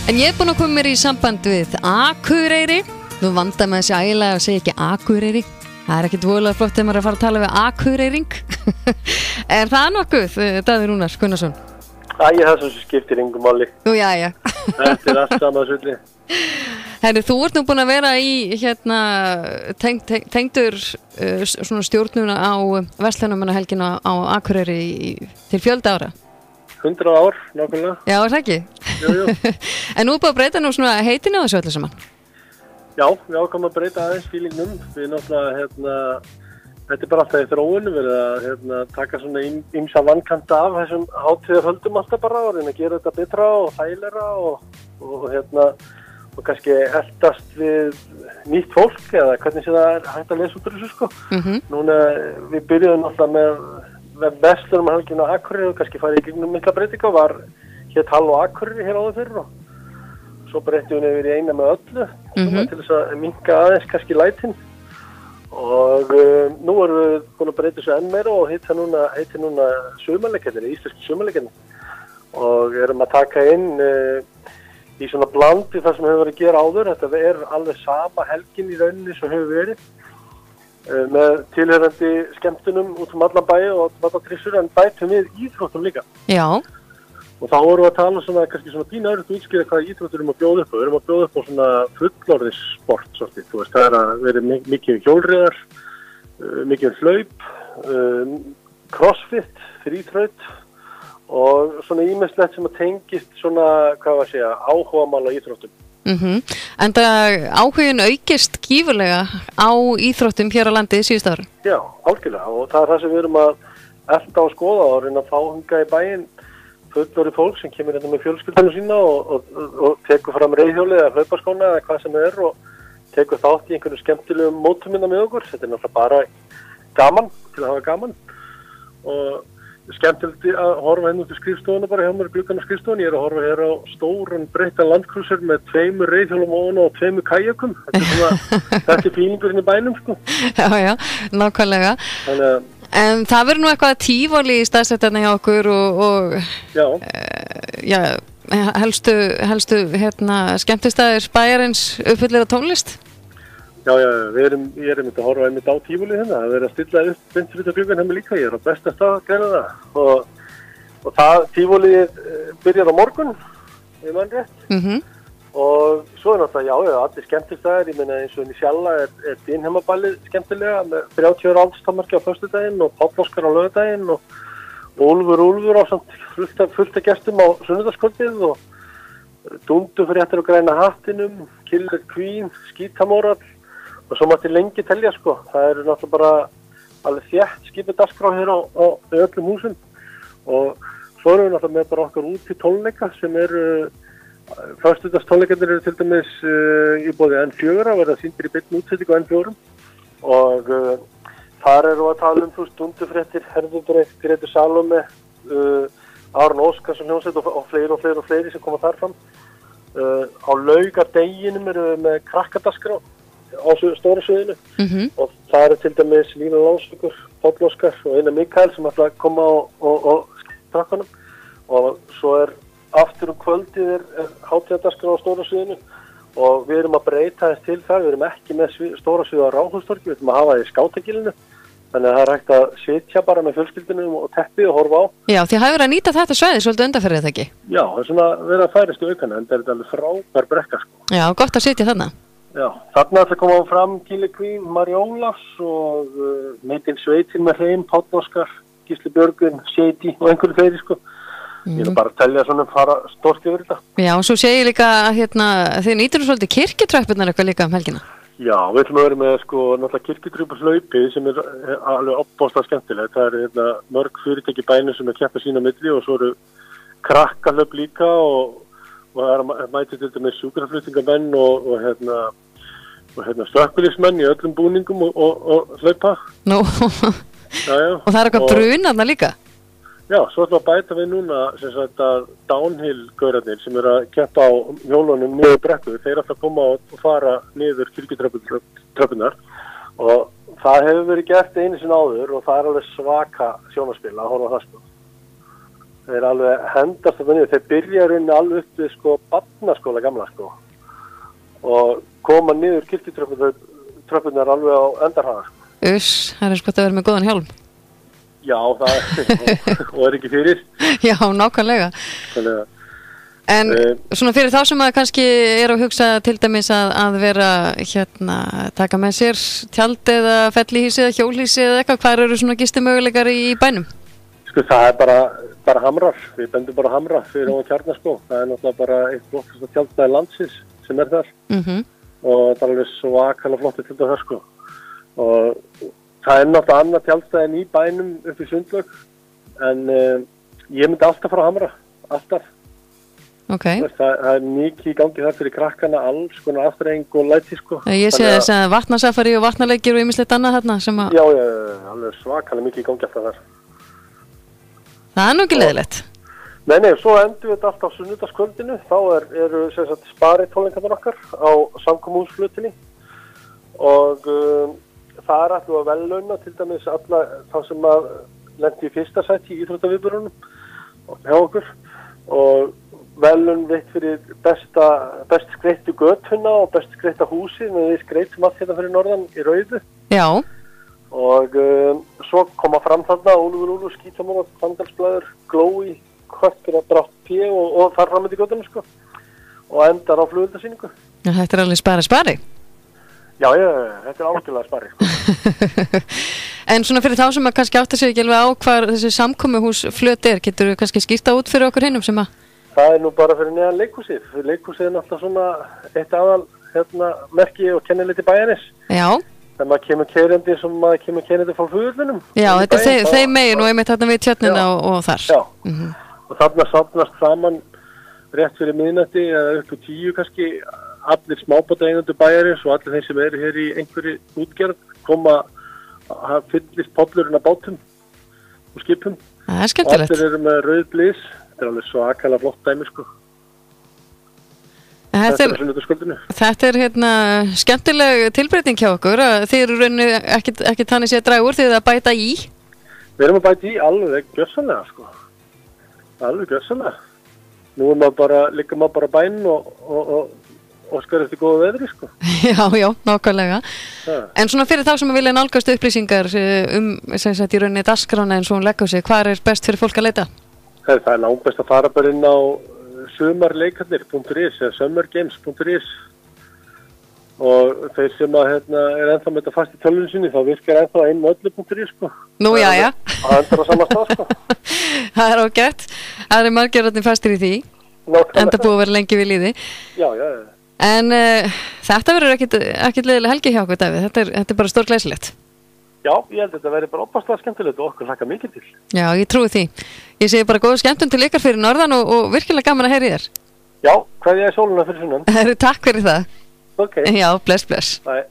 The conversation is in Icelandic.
En ég búin að koma mér í samband við Akureyri. Nú vandar með þessi ægilega að segja ekki Akureyri. Það ekkert voðalega flott þegar maður að fara að tala við Akureyring. Er það nokkuð, Davíð Rúnar Gunnarsson? Það sem skiptir engum máli. Nú, jæja. Þetta allt saman sulli. Herri, þú ert nú búin að vera í tengdur svona stjórnuna á verslunarmannahelgina á Akureyri til fjölda ára. 100 ár, nákvæmlega. Já, er það ekki? Jú. En nú er búin að breyta nú svona heitinu á þessu öllu saman. Já, við ákvæmum að breyta aðeins fílingnum. Við náttúrulega, þetta bara alltaf í þróun, verið að taka svona ýmsa vankanta af þessum hátíðarhöldum alltaf bara og reyna að gera þetta betra og þægilegra og kannski eldast við nýtt fólk eða hvernig sé það hægt að lesa út úr þessu sko. Núna, við byrjuðum alltaf með verslunarmannahelgina á Akureyri og kannski farið í gegnum mikla breytinga hét Halló Akureyri hér áður fyrir og svo breyttum við yfir í eina með öllu til þess að minnka aðeins kannski lætin og nú erum við búin að breyta þessu enn meira og heitir núna sumarleikirnir, íslenski sumarleikirnir og erum að taka inn í svona blandi það sem hefur verið að gera áður. Þetta er alveg sama helgin í rauninni sem hefur verið með tilhörandi skemmtunum út allan bæi og allan trissur en bætum við íþróttum líka. Já. Og þá vorum við að tala kannski svona pínu öðrugt og útskýra hvaða íþróttur erum að bjóða upp á. Við erum að bjóða upp á svona fullorðissport, svolítið. Þú veist, það er að vera mikið hjólreiðar, mikið hlaup, crossfit, þríþraut og svona ýmislegt sem að tengist svona, áhugamál á íþróttum. En það áhugin aukist gífurlega á íþróttum hér á landi síðustu ára? Já, algjörlega og það er það sem við erum að elta og skoða og reyna að fá hingað í bæinn fullorðið fólk sem kemur hérna með fjölskyldunum sína og tekur fram reiðhjóli eða hlaupaskóna eða hvað sem er og tekur þátt í einhverju skemmtilegum mótum með okkur. Þetta er náttúrulega bara gaman, til að hafa gaman og skemmtilegt að horfa út í skrifstofuna bara hjá mér gluggan á skrifstofunni. Ég er að horfa hér á stóran breyttan landkrúser með 2 reiðhjólum ofan og 2 kajökum. Þetta er fílingurinn í bænum sko. Já, nákvæmlega. En það verður nú eitthvað tífóli í staðsettarna hjá okkur og helstu skemmtistæðir bæjarins uppfyllir á tónlist? Já, ég er að horfa einmitt á tífóli hérna. Það verður að stilla upp beint fyrir gluggan hjá mér líka. Ég er á besta stað að gera það. Og það tífólið byrjar á morgun, ég man rétt. Og svo er náttúrulega, allir skemmtistæðir, ég meina eins og í Sjalla er Dynheimaballið skemmtilega með 30 ára aldurstakmarki á föstudaginn og Páll Óskar á laugardaginn og Úlfur á samt fullt af gestum á sunnudagskvöldið og Dundufréttir og Græna hattinum, Killer Queen, Skítamórall og svo mætti lengi telja sko. Það eru náttúrulega bara alveg þétt skipið dagskrá hér á öllum húsum og svo erum við náttúrulega með bara okkar út í tónleika sem eru föstudagstónleikarnir eru til dæmis í boði N4 að verða sýndir í beinni útsetningu á N4 og þar eru að tala Dundufréttir, Herðubreið, Gretur Salome, Aron Óskarsson hljómsveit og fleiri sem koma þar fram. Á laugardeginum eru við með krakkadagskrá á stóra sviðinu og það eru til dæmis Lína Lásvíkur, Páll Óskar og Einar Mikael sem ætla að koma og strakkanum og svo er aftur kvöldið er hátíðardagskrá á stóra sviðinu og við erum að breyta þess til það. Við erum ekki með stóra svið á Ráðhústorgi, við erum að hafa það í Skátakílinu þannig að það er hægt að sitja bara með fjölskyldunum og teppið og horfa á. Já, þið hafið verið að nýta þetta svæði svolítið undanferðið þetta ekki? Já, það er svona verið að færast í aukana en það er alveg frábær brekka sko. Já, gott að sitja þarna. Já, þarna ætla að koma fram Killer Queen, Mari Ólafs og Meitin Sveitin með hreim, Páll Óskar, Gísli Björgvin, Shady og einhverju fleiri sko. Ég er bara að telja svona fara stórt yfir þetta. Já, og svo segir líka þið nýtur svolítið kirkjutröppurnar eitthvað líka helgina. Já, við ætlum að vera með náttúrulega kirkjutröppurhlaupið sem er alveg opbóðslega skemmtilegt. Það eru mörg fyrirtæki í bænum sem keppa sín á milli og svo eru krakkahlaup líka og það er að mæta til með sjúkraflutningamenn og slökkviliðsmenn í öllum búningum og hlaupa. Nú, og það er eitthvað brunarna líka? Já, svo ætlum að bæta við núna að downhill-gaurarnir sem eru að keppa á hjólunum niður brekku, þeir ætla að koma og fara niður kirkjutröppunar og það hefur verið gert einu sinni áður og það er alveg svaka sjónarspil að horfa á það sko. þeir alveg hendast það niður, þeir byrja rauninni alveg upp við sko barnaskóla gamla sko og koma niður kirkjutröppunar alveg á endarhraða sko. Það er sko að vera með góðan hjálm. Já, það og ekki fyrir. Já, nákvæmlega. En svona fyrir þá sem að kannski er að hugsa til dæmis að vera taka með sér tjald eða fellihýsi eða hjólhýsi eða eitthvað, hvar eru svona gistimöguleikar í bænum? Sko það er bara Hamrar, við bendum bara Hamra fyrir á Kjarnaskó, það er náttúrulega bara eitt flottasta tjaldstæði landsins sem er þar og það er alveg svakalega flottið til það sko og það er náttúrulega annað tjaldstæðin í bænum upp í Sundlaug en ég myndi alltaf fara á Hamra, alltaf. Okay. Það er mikið í gangi þar fyrir krakkana, alls konar afturreying og læti sko. Ég sé þess að vatnasafari og vatnaleikir og ýmislegt annað þarna sem að... Já, alveg svakalega mikið í gangi alltaf þar. Það er nú ekki leiðilegt. Nei, svo endur við þetta alltaf á sunnudagskvöldinu, þá eru sem sagt sparitónleikarnir okkar á samkomuhúsflutinni og þar ætlum við að vellauna til dæmis alla þá sem að lendi í fyrsta sæti í íþróttaviðburðunum hjá okkur og velun veitt fyrir best skreittu götuna og best skreitta húsi með við skreitum allt hérna fyrir norðan í rauðu. Já. Og svo koma fram þarna Úlfur, Skítamóla, Bandalsblæður, Glói, Kvöttur að drátt P og þar fram með í götuna sko og endar á flugeldasýningu. Já, þetta er alveg spari. Já, þetta er algjörlega spari sko. En svona fyrir þá sem að kannski átta sig ekki alveg á hvar þessi samkomuhús flöt er, getur þú kannski skýrt út fyrir okkur hinnum sem að Það er nú bara fyrir neðan leikhúsið. Leikhúsið er náttúrulega svona eitt aðal merki og kenniliti bæjarins. Já. Þegar maður kemur keyrandi sem maður kemur keyrandi frá flugvöllunum. Já, þetta er þeim megin og einmitt þarna við tjörnina og þar. Já. Og þarna safnast saman rétt fyrir miðnætti eða upp á 10 kannski allir smábátaeigendur bæjarins og allir þeir sem eru hér í einhverju útgerð koma að fyllist pollurinn af bátum og skipum. Það er skemmtilegt. Og allir eru með rauð blís. Þetta er alveg svakalega flott dæmi sko. Þetta er skemmtileg tilbreyting hjá okkur að þið eru rauninni ekki þannig séð draga úr því að bæta í. Við erum að bæta í alveg gjörsamlega sko. Alveg gjörsamlega. Nú liggur maður bara bæn og skar eftir góða veðri sko. Já, nákvæmlega. En svona fyrir þá sem vilja nálgast upplýsingar sem sagt í rauninni dagskrána eins og hún leggur sig, hvar er best fyrir fólk að leita? Það er langt best að fara bara inn á sumarleikarnir.is eða summergames.is og þeir sem að er ennþá með þetta fast í tölvunum sinni þá virkar ennþá einmöllu.is sko. Nú, já. Það endur á sama stað sko. Það er ágætt. Það er margir fastir í því. Enda búið að vera lengi við líði. Já. En þetta verður ekkit leiðileg helgi hjá okkur, Davíð. Þetta er bara stórglæsilegt. Já, ég held að þetta verður bara opaslega skemmtilegt og okkur hlakka mikið til. Já, ég trúi því. Ég segi bara góða skemmtun til ykkar fyrir norðan og virkilega gaman að heyra í þér. Já, hvað ég er sóluna fyrir sunnan. Takk fyrir það. Ok. Já, bless. Bye.